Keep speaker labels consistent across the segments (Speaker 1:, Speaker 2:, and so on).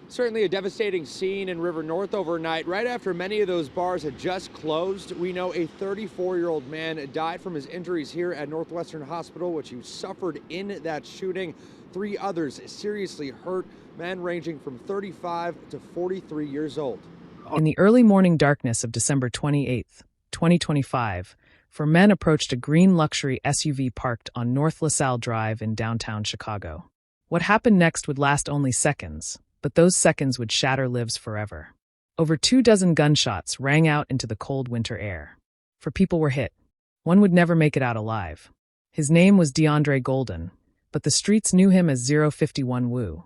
Speaker 1: Certainly a devastating scene in River North overnight. Right after many of those bars had just closed, we know a 34-year-old man died from his injuries here at Northwestern Hospital, which he suffered in that shooting. 3 others seriously hurt, men ranging from 35 to 43 years old.
Speaker 2: In the early morning darkness of December 28th, 2025, 4 men approached a green luxury SUV parked on North LaSalle Drive in downtown Chicago. What happened next would last only seconds, but those seconds would shatter lives forever. Over 24 gunshots rang out into the cold winter air. 4 people were hit. One would never make it out alive. His name was DeAndre Golden, but the streets knew him as 051 Wu.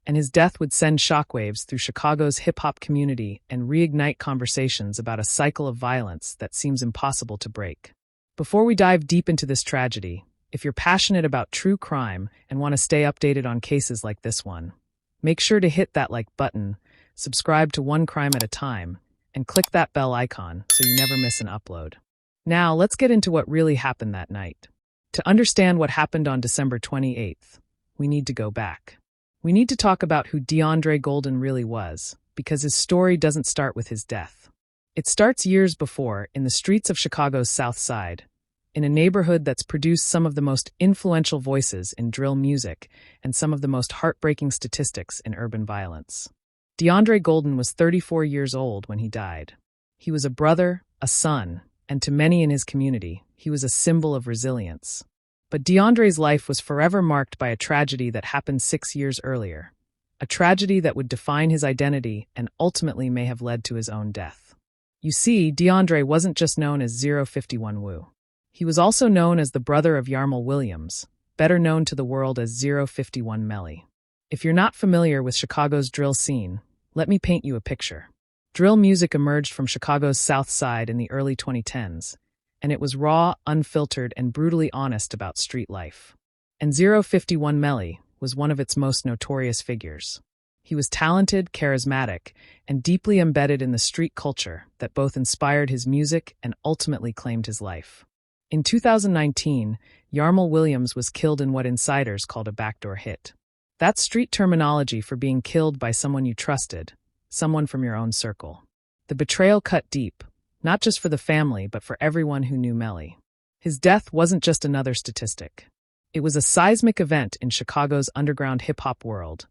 Speaker 2: And his death would send shockwaves through Chicago's hip-hop community and reignite conversations about a cycle of violence that seems impossible to break. Before we dive deep into this tragedy, if you're passionate about true crime and want to stay updated on cases like this one, make sure to hit that like button, subscribe to One Crime at a Time, and click that bell icon so you never miss an upload. Now, let's get into what really happened that night. To understand what happened on December 28th, we need to go back. We need to talk about who DeAndre Golden really was, because his story doesn't start with his death. It starts years before, in the streets of Chicago's South Side, in a neighborhood that's produced some of the most influential voices in drill music and some of the most heartbreaking statistics in urban violence. DeAndre Golden was 34 years old when he died. He was a brother, a son, and to many in his community, he was a symbol of resilience. But DeAndre's life was forever marked by a tragedy that happened 6 years earlier, a tragedy that would define his identity and ultimately may have led to his own death. You see, DeAndre wasn't just known as 051 Wu. He was also known as the brother of Yarmal Williams, better known to the world as 051 Melly. If you're not familiar with Chicago's drill scene, let me paint you a picture. Drill music emerged from Chicago's South Side in the early 2010s, and it was raw, unfiltered, and brutally honest about street life. And 051 Melly was one of its most notorious figures. He was talented, charismatic, and deeply embedded in the street culture that both inspired his music and ultimately claimed his life. In 2019, Yarmal Williams was killed in what insiders called a backdoor hit. That's street terminology for being killed by someone you trusted, someone from your own circle. The betrayal cut deep, not just for the family, but for everyone who knew Melly. His death wasn't just another statistic. It was a seismic event in Chicago's underground hip-hop world,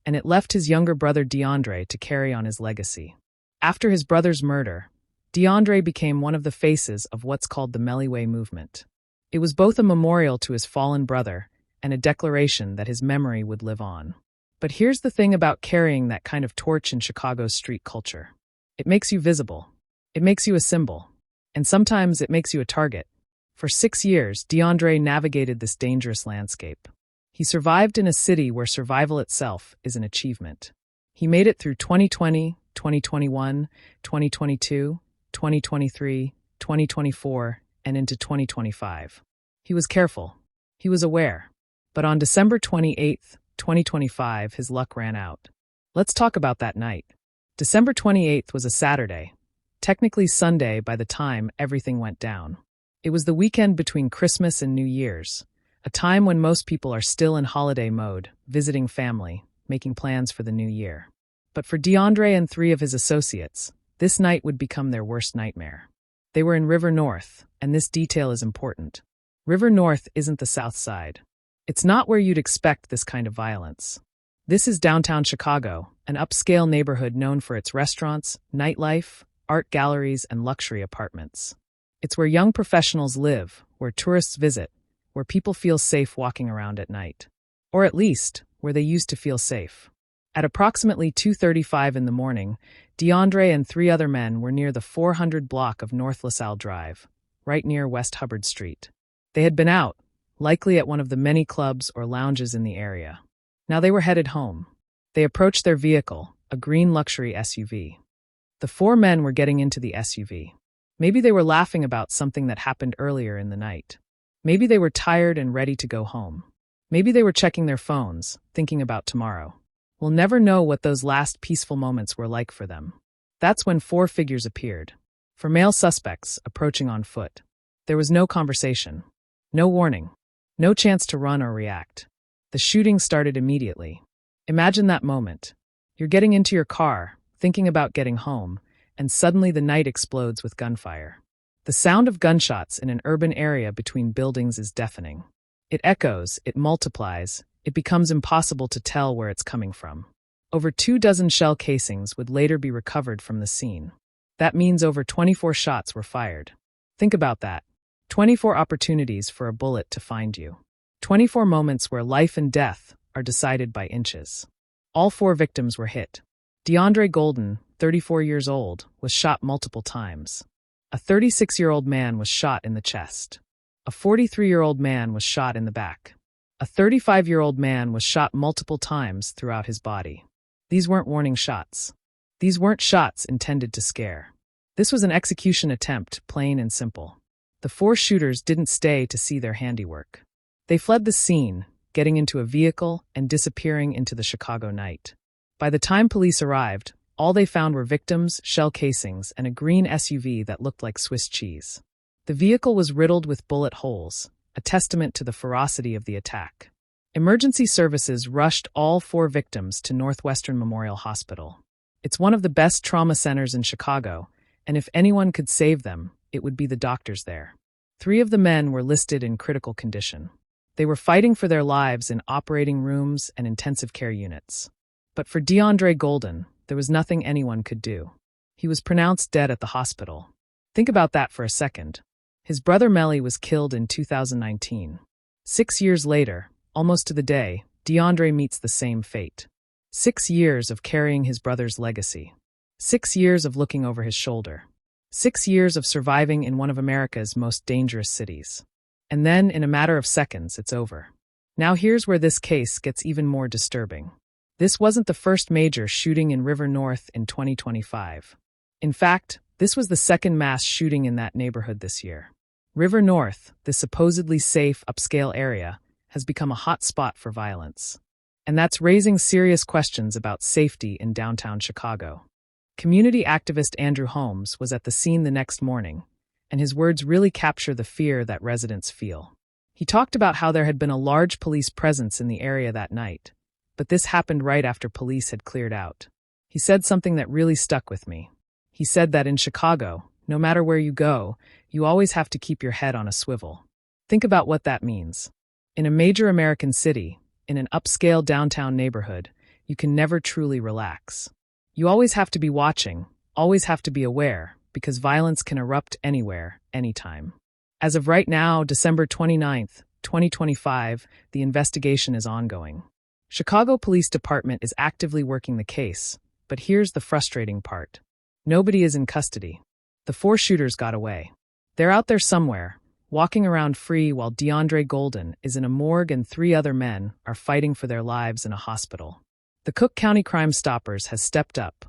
Speaker 2: and it left his younger brother DeAndre to carry on his legacy. After his brother's murder, DeAndre became one of the faces of what's called the MellyWay movement. It was both a memorial to his fallen brother and a declaration that his memory would live on. But here's the thing about carrying that kind of torch in Chicago's street culture. It makes you visible. It makes you a symbol. And sometimes it makes you a target. For 6 years, DeAndre navigated this dangerous landscape. He survived in a city where survival itself is an achievement. He made it through 2020, 2021, 2022, 2023, 2024, and into 2025. He was careful. He was aware. But on December 28th, 2025, his luck ran out. Let's talk about that night. December 28th was a Saturday, technically Sunday by the time everything went down. It was the weekend between Christmas and New Year's, a time when most people are still in holiday mode, visiting family, making plans for the new year. But for DeAndre and 3 of his associates, this night would become their worst nightmare. They were in River North, and this detail is important. River North isn't the South Side. It's not where you'd expect this kind of violence. This is downtown Chicago, an upscale neighborhood known for its restaurants, nightlife, art galleries, and luxury apartments. It's where young professionals live, where tourists visit, where people feel safe walking around at night. Or at least, where they used to feel safe. At approximately 2:35 in the morning, DeAndre and 3 other men were near the 400 block of North LaSalle Drive, right near West Hubbard Street. They had been out, likely at one of the many clubs or lounges in the area. Now they were headed home. They approached their vehicle, a green luxury SUV. The 4 men were getting into the SUV. Maybe they were laughing about something that happened earlier in the night. Maybe they were tired and ready to go home. Maybe they were checking their phones, thinking about tomorrow. We'll never know what those last peaceful moments were like for them. That's when 4 figures appeared. 4 male suspects approaching on foot. There was no conversation. No warning. No chance to run or react. The shooting started immediately. Imagine that moment. You're getting into your car, thinking about getting home, and suddenly the night explodes with gunfire. The sound of gunshots in an urban area between buildings is deafening. It echoes, it multiplies, it becomes impossible to tell where it's coming from. Over 24 shell casings would later be recovered from the scene. That means over 24 shots were fired. Think about that. 24 opportunities for a bullet to find you. 24 moments where life and death are decided by inches. All 4 victims were hit. DeAndre Golden, 34 years old, was shot multiple times. A 36-year-old man was shot in the chest. A 43-year-old man was shot in the back. A 35-year-old man was shot multiple times throughout his body. These weren't warning shots. These weren't shots intended to scare. This was an execution attempt, plain and simple. The 4 shooters didn't stay to see their handiwork. They fled the scene, getting into a vehicle and disappearing into the Chicago night. By the time police arrived, all they found were victims, shell casings, and a green SUV that looked like Swiss cheese. The vehicle was riddled with bullet holes, a testament to the ferocity of the attack. Emergency services rushed all 4 victims to Northwestern Memorial Hospital. It's one of the best trauma centers in Chicago, and if anyone could save them, it would be the doctors there. 3 of the men were listed in critical condition. They were fighting for their lives in operating rooms and intensive care units. But for DeAndre Golden, there was nothing anyone could do. He was pronounced dead at the hospital. Think about that for a second. His brother Melly was killed in 2019. 6 years later, almost to the day, DeAndre meets the same fate. 6 years of carrying his brother's legacy. 6 years of looking over his shoulder. 6 years of surviving in one of America's most dangerous cities. And then, in a matter of seconds, it's over. Now here's where this case gets even more disturbing. This wasn't the first major shooting in River North in 2025. In fact, this was the second mass shooting in that neighborhood this year. River North, the supposedly safe, upscale area, has become a hot spot for violence. And that's raising serious questions about safety in downtown Chicago. Community activist Andrew Holmes was at the scene the next morning, and his words really capture the fear that residents feel. He talked about how there had been a large police presence in the area that night, but this happened right after police had cleared out. He said something that really stuck with me. He said that in Chicago, no matter where you go, you always have to keep your head on a swivel. Think about what that means. In a major American city, in an upscale downtown neighborhood, you can never truly relax. You always have to be watching, always have to be aware, because violence can erupt anywhere, anytime. As of right now, December 29th, 2025, the investigation is ongoing. Chicago Police Department is actively working the case, but here's the frustrating part. Nobody is in custody. The 4 shooters got away. They're out there somewhere, walking around free while DeAndre Golden is in a morgue and 3 other men are fighting for their lives in a hospital. The Cook County Crime Stoppers has stepped up,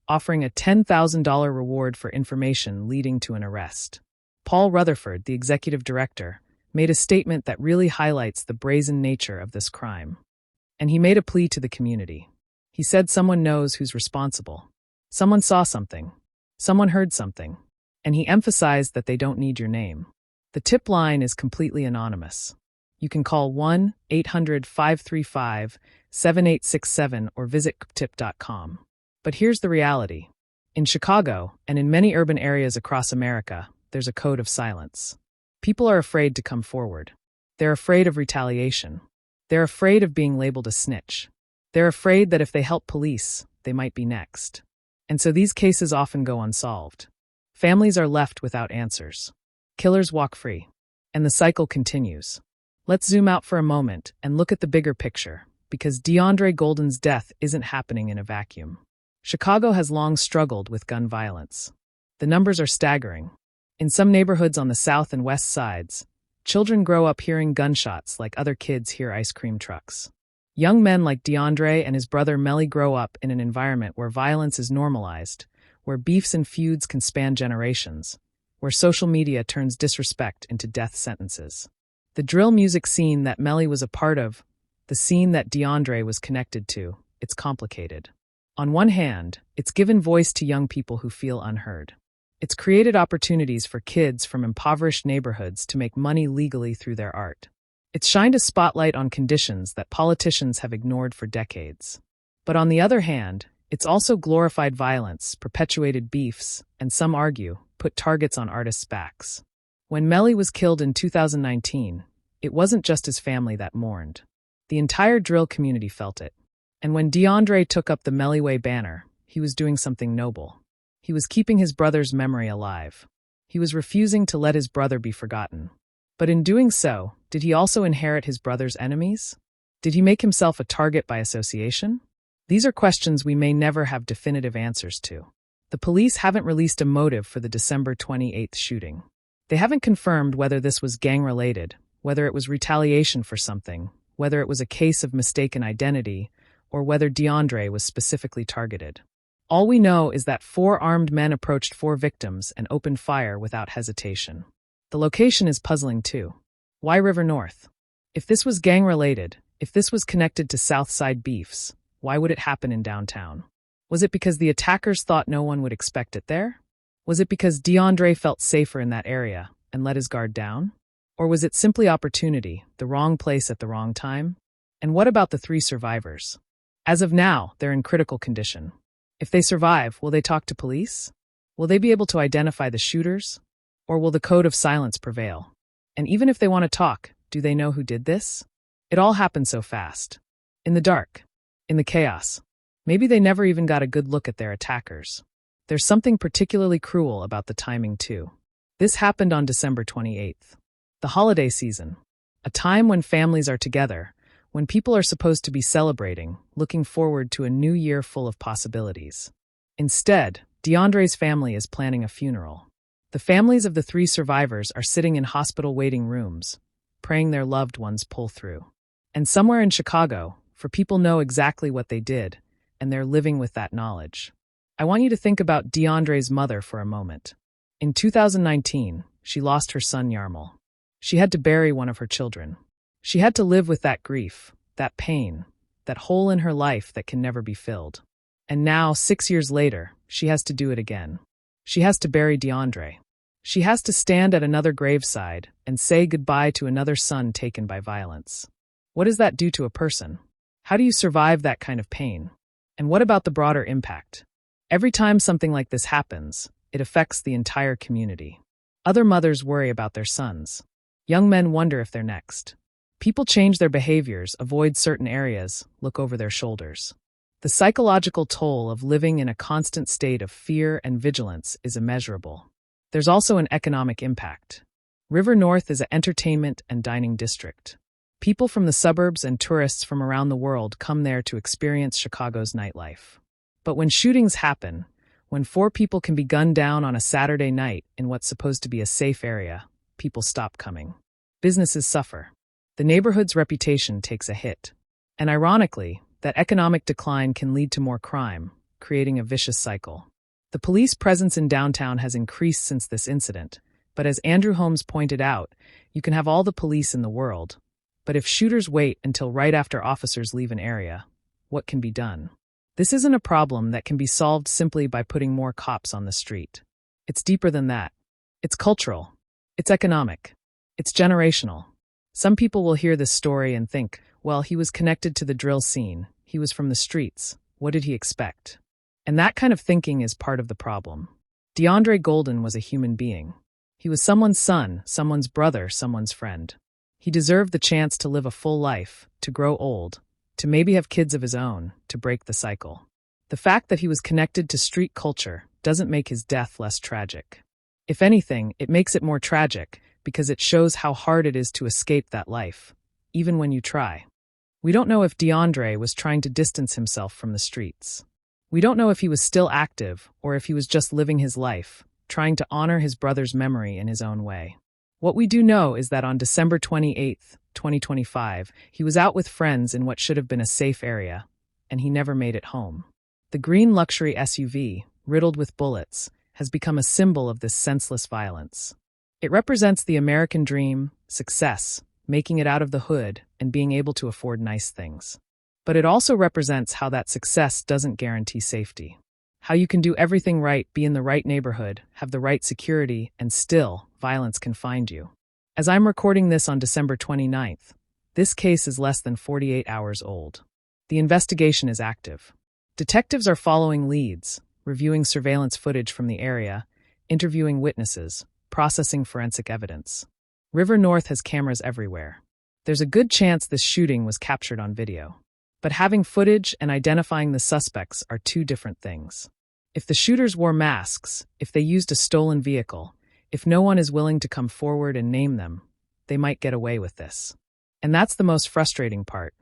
Speaker 2: offering a $10,000 reward for information leading to an arrest. Paul Rutherford, the executive director, made a statement that really highlights the brazen nature of this crime. And he made a plea to the community. He said someone knows who's responsible. Someone saw something. Someone heard something. And he emphasized that they don't need your name. The tip line is completely anonymous. You can call 1-800-535-7867 or visit tip.com. But here's the reality. In Chicago, and in many urban areas across America, there's a code of silence. People are afraid to come forward. They're afraid of retaliation. They're afraid of being labeled a snitch. They're afraid that if they help police, they might be next. And so these cases often go unsolved. Families are left without answers. Killers walk free. And the cycle continues. Let's zoom out for a moment and look at the bigger picture, because DeAndre Golden's death isn't happening in a vacuum. Chicago has long struggled with gun violence. The numbers are staggering. In some neighborhoods on the south and west sides, children grow up hearing gunshots like other kids hear ice cream trucks. Young men like DeAndre and his brother Melly grow up in an environment where violence is normalized, where beefs and feuds can span generations, where social media turns disrespect into death sentences. The drill music scene that Melly was a part of, the scene that DeAndre was connected to, it's complicated. On one hand, it's given voice to young people who feel unheard. It's created opportunities for kids from impoverished neighborhoods to make money legally through their art. It's shined a spotlight on conditions that politicians have ignored for decades. But on the other hand, It's also glorified violence, perpetuated beefs, and some argue, put targets on artists' backs. When Melly was killed in 2019, it wasn't just his family that mourned. The entire drill community felt it. And when DeAndre took up the MellyWay banner, he was doing something noble. He was keeping his brother's memory alive. He was refusing to let his brother be forgotten. But in doing so, did he also inherit his brother's enemies? Did he make himself a target by association? These are questions we may never have definitive answers to. The police haven't released a motive for the December 28th shooting. They haven't confirmed whether this was gang-related, whether it was retaliation for something, whether it was a case of mistaken identity, or whether DeAndre was specifically targeted. All we know is that 4 armed men approached 4 victims and opened fire without hesitation. The location is puzzling too. Why River North? If this was gang-related, if this was connected to South Side beefs, why would it happen in downtown? Was it because the attackers thought no one would expect it there? Was it because DeAndre felt safer in that area and let his guard down? Or was it simply opportunity, the wrong place at the wrong time? And what about the 3 survivors? As of now, they're in critical condition. If they survive, will they talk to police? Will they be able to identify the shooters? Or will the code of silence prevail? And even if they want to talk, do they know who did this? It all happened so fast. In the dark. In the chaos. Maybe they never even got a good look at their attackers. There's something particularly cruel about the timing too. This happened on December 28th. The holiday season. A time when families are together, when people are supposed to be celebrating, looking forward to a new year full of possibilities. Instead, DeAndre's family is planning a funeral. The families of the 3 survivors are sitting in hospital waiting rooms, praying their loved ones pull through. And somewhere in Chicago, for people know exactly what they did, and they're living with that knowledge. I want you to think about DeAndre's mother for a moment. In 2019, she lost her son Yarmul. She had to bury one of her children. She had to live with that grief, that pain, that hole in her life that can never be filled. And now, 6 years later, she has to do it again. She has to bury DeAndre. She has to stand at another graveside and say goodbye to another son taken by violence. What does that do to a person? How do you survive that kind of pain? And what about the broader impact? Every time something like this happens, it affects the entire community. Other mothers worry about their sons. Young men wonder if they're next. People change their behaviors, avoid certain areas, look over their shoulders. The psychological toll of living in a constant state of fear and vigilance is immeasurable. There's also an economic impact. River North is an entertainment and dining district. People from the suburbs and tourists from around the world come there to experience Chicago's nightlife. But when shootings happen, when 4 people can be gunned down on a Saturday night in what's supposed to be a safe area, people stop coming. Businesses suffer. The neighborhood's reputation takes a hit. And ironically, that economic decline can lead to more crime, creating a vicious cycle. The police presence in downtown has increased since this incident, but as Andrew Holmes pointed out, you can have all the police in the world. But if shooters wait until right after officers leave an area, what can be done? This isn't a problem that can be solved simply by putting more cops on the street. It's deeper than that. It's cultural. It's economic. It's generational. Some people will hear this story and think, well, he was connected to the drill scene. He was from the streets. What did he expect? And that kind of thinking is part of the problem. DeAndre Golden was a human being. He was someone's son, someone's brother, someone's friend. He deserved the chance to live a full life, to grow old, to maybe have kids of his own, to break the cycle. The fact that he was connected to street culture doesn't make his death less tragic. If anything, it makes it more tragic because it shows how hard it is to escape that life, even when you try. We don't know if DeAndre was trying to distance himself from the streets. We don't know if he was still active or if he was just living his life, trying to honor his brother's memory in his own way. What we do know is that on December 28th, 2025, he was out with friends in what should have been a safe area, and he never made it home. The green luxury SUV, riddled with bullets, has become a symbol of this senseless violence. It represents the American dream, success, making it out of the hood, and being able to afford nice things. But it also represents how that success doesn't guarantee safety. How you can do everything right, be in the right neighborhood, have the right security, and still, violence can find you. As I'm recording this on December 29th, this case is less than 48 hours old. The investigation is active. Detectives are following leads, reviewing surveillance footage from the area, interviewing witnesses, processing forensic evidence. River North has cameras everywhere. There's a good chance this shooting was captured on video. But having footage and identifying the suspects are two different things. If the shooters wore masks, if they used a stolen vehicle, if no one is willing to come forward and name them, they might get away with this. And that's the most frustrating part.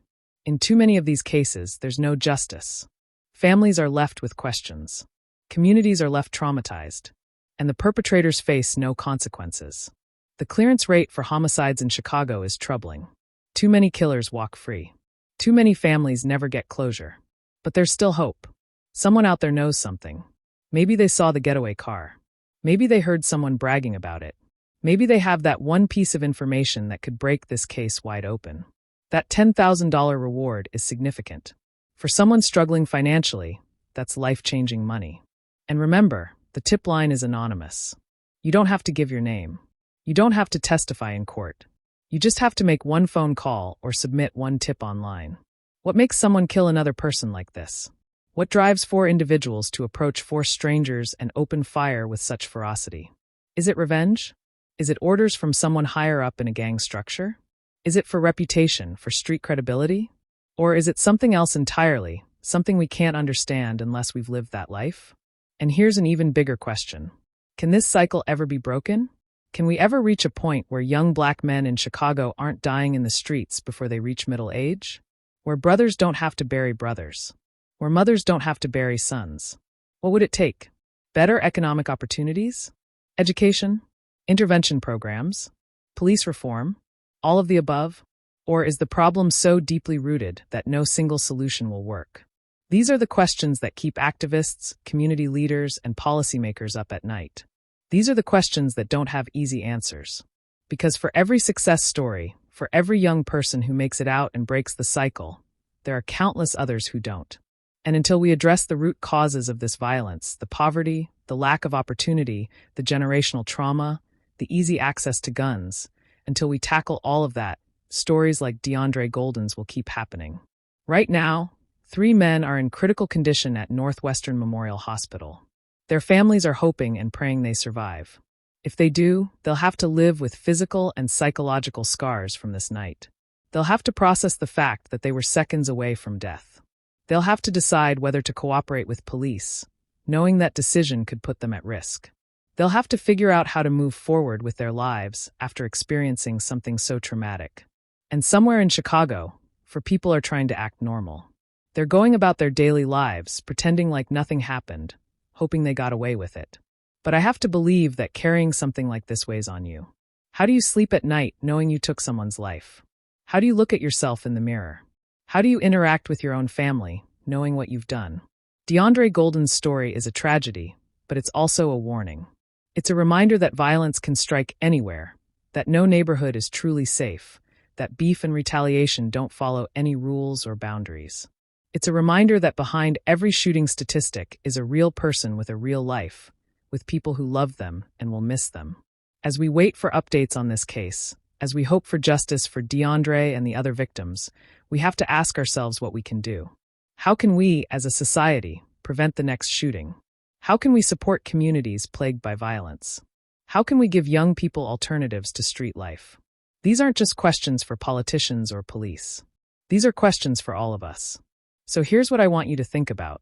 Speaker 2: In too many of these cases, there's no justice. Families are left with questions. Communities are left traumatized. And the perpetrators face no consequences. The clearance rate for homicides in Chicago is troubling. Too many killers walk free. Too many families never get closure. But there's still hope. Someone out there knows something. Maybe they saw the getaway car. Maybe they heard someone bragging about it. Maybe they have that one piece of information that could break this case wide open. That $10,000 reward is significant. For someone struggling financially, that's life-changing money. And remember, the tip line is anonymous. You don't have to give your name. You don't have to testify in court. You just have to make one phone call or submit one tip online. What makes someone kill another person like this? What drives four individuals to approach four strangers and open fire with such ferocity? Is it revenge? Is it orders from someone higher up in a gang structure? Is it for reputation, for street credibility? Or is it something else entirely, something we can't understand unless we've lived that life? And here's an even bigger question. Can this cycle ever be broken? Can we ever reach a point where young black men in Chicago aren't dying in the streets before they reach middle age? Where brothers don't have to bury brothers? Where mothers don't have to bury sons? What would it take? Better economic opportunities? Education? Intervention programs? Police reform? All of the above? Or is the problem so deeply rooted that no single solution will work? These are the questions that keep activists, community leaders, and policymakers up at night. These are the questions that don't have easy answers. Because for every success story, for every young person who makes it out and breaks the cycle, there are countless others who don't. And until we address the root causes of this violence, the poverty, the lack of opportunity, the generational trauma, the easy access to guns, until we tackle all of that, stories like DeAndre Golden's will keep happening. Right now, 3 men are in critical condition at Northwestern Memorial Hospital. Their families are hoping and praying they survive. If they do, they'll have to live with physical and psychological scars from this night. They'll have to process the fact that they were seconds away from death. They'll have to decide whether to cooperate with police, knowing that decision could put them at risk. They'll have to figure out how to move forward with their lives after experiencing something so traumatic. And somewhere in Chicago, for people are trying to act normal. They're going about their daily lives, pretending like nothing happened, hoping they got away with it. But I have to believe that carrying something like this weighs on you. How do you sleep at night knowing you took someone's life? How do you look at yourself in the mirror? How do you interact with your own family, knowing what you've done? DeAndre Golden's story is a tragedy, but it's also a warning. It's a reminder that violence can strike anywhere, that no neighborhood is truly safe, that beef and retaliation don't follow any rules or boundaries. It's a reminder that behind every shooting statistic is a real person with a real life, with people who love them and will miss them. As we wait for updates on this case, as we hope for justice for DeAndre and the other victims, we have to ask ourselves what we can do. How can we, as a society, prevent the next shooting? How can we support communities plagued by violence? How can we give young people alternatives to street life? These aren't just questions for politicians or police. These are questions for all of us. So here's what I want you to think about.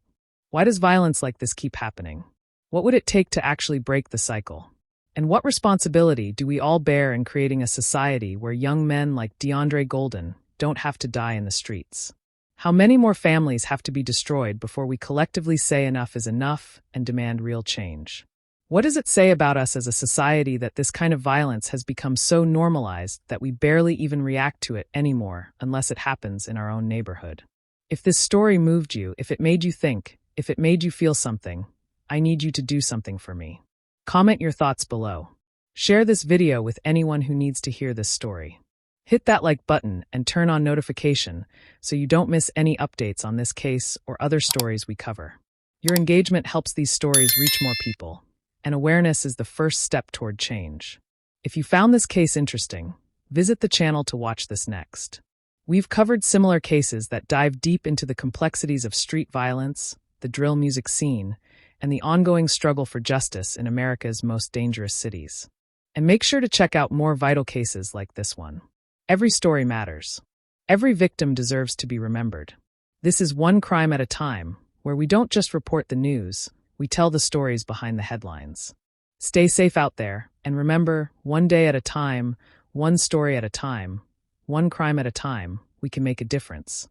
Speaker 2: Why does violence like this keep happening? What would it take to actually break the cycle? And what responsibility do we all bear in creating a society where young men like DeAndre Golden don't have to die in the streets? How many more families have to be destroyed before we collectively say enough is enough and demand real change? What does it say about us as a society that this kind of violence has become so normalized that we barely even react to it anymore unless it happens in our own neighborhood? If this story moved you, if it made you think, if it made you feel something, I need you to do something for me. Comment your thoughts below. Share this video with anyone who needs to hear this story. Hit that like button and turn on notification so you don't miss any updates on this case or other stories we cover. Your engagement helps these stories reach more people, and awareness is the first step toward change. If you found this case interesting, visit the channel to watch this next. We've covered similar cases that dive deep into the complexities of street violence, the drill music scene, and the ongoing struggle for justice in America's most dangerous cities. And make sure to check out more vital cases like this one. Every story matters. Every victim deserves to be remembered. This is One Crime at a Time, where we don't just report the news, we tell the stories behind the headlines. Stay safe out there, and remember, one day at a time, one story at a time, one crime at a time, we can make a difference.